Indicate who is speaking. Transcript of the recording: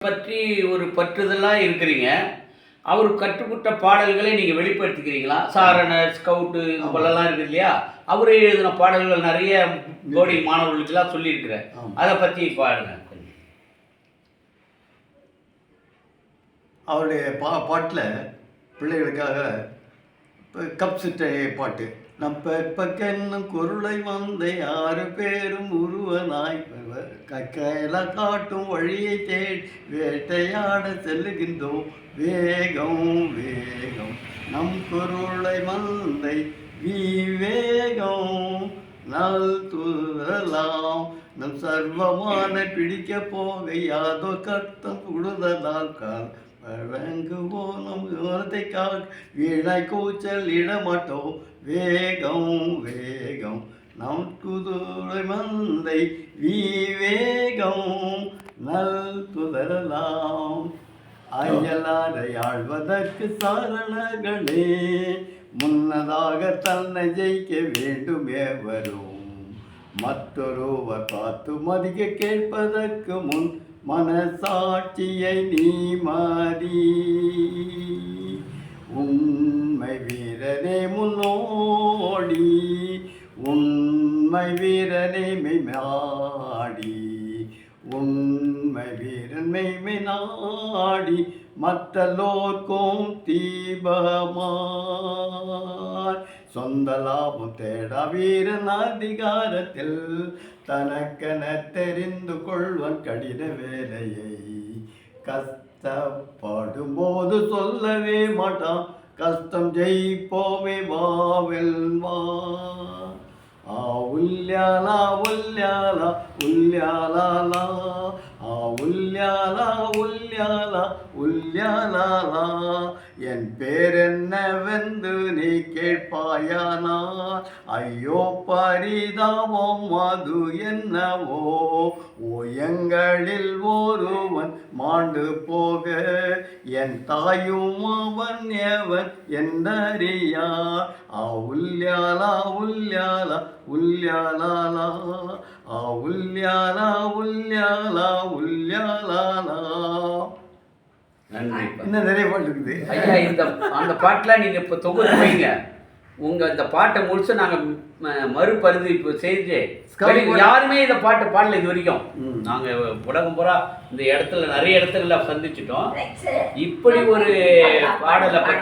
Speaker 1: பற்றி ஒரு பற்றுதலாக இருக்கிறீங்க. அவர் கற்றுக்கொடுத்த பாடல்களை நீங்கள் வெளிப்படுத்திக்கிறீங்களா? சாரண, ஸ்கவுட்டு இது போலலாம் இருக்குது இல்லையா? அவரே எழுதின பாடல்கள் நிறைய போர்டிங் மாணவர்களுக்கெல்லாம் சொல்லியிருக்கிறேன். அதை பற்றி பாடுங்க.
Speaker 2: அவருடைய பாட்டில் பிள்ளைகளுக்காக கப் சிட்டை பாட்டு நப்பக்கென்னும் குருளை வந்த 6 பேரும் உருவனாய் கையில காட்டும் வழியை தேடி வேட்டையாட செல்லுகின்றோம். வேகம் வேகம் நம் குருளை மந்தை விவேகம் நல் துறலாம் நம் சர்வமான பிடிக்க போக யாதோ கர்த்தம் கொடுதலால் கால் வழங்குவோம் நம் விவரத்தைக்காக வீணாய் கூச்சல் இடமாட்டோம். வேகம் வேகம் நம் குதிரை மந்தை விவேகம் நல் துதரலாம். அயலாரை ஆழ்வதற்கு சாரணர்களே முன்னதாக தன்னை ஜெயிக்க வேண்டுமே வரும். மற்றொருவர் பார்த்து மதிக்க கேட்பதற்கு முன் மனசாட்சியை நீ மாறி. உண்மை வீரனே முன்னோடி உண்மை வீரனே மெய்நாடி உண்மை வீரன் மெய்மை நாடி மற்றலோர்க்கும் தீபமாய் சொந்த லாபம் தேடா வீரன் அதிகாரத்தில் தனக்கென தெரிந்து கொள்வன் கடின வேலையை. கஷ்டப்படும் போது சொல்லவே மாட்டான் கஷ்டம் ஜெயிப்போமே வாவெல்வா. உல்யாலா உல்யாலா உல்யாலா உல்யாலா உல்யாலா உல்யாலா என் பேர் என்னவென்று நீ கேட்பாயானா. ஐயோ பரிதாபம் அது என்னவோ எங்களில் ஒருவன் மாண்டு போக என் தாயும் அவன் எவன் என்றறியா. உல்யாலா உல்யாலா உல்யாலா உல்யாலா உல்யாலா உல்யாலா.
Speaker 1: நன்றி.
Speaker 2: இன்னும் நிறைய பாட்டு இருக்குது
Speaker 1: ஐயா. அந்த பாட்டெலாம் நீங்கள் இப்போ தொகுத்து வைங்க. உங்கள் இந்த பாட்டை முடிச்சு நாங்கள் மறுபரிதிப்பு செய்து யாருமே இந்த பாட்டை பாடல இது வரைக்கும். நாங்கள் உலகம் பூரா இந்த இடத்துல நிறைய இடத்துல சந்திச்சிட்டோம். இப்படி ஒரு பாடலை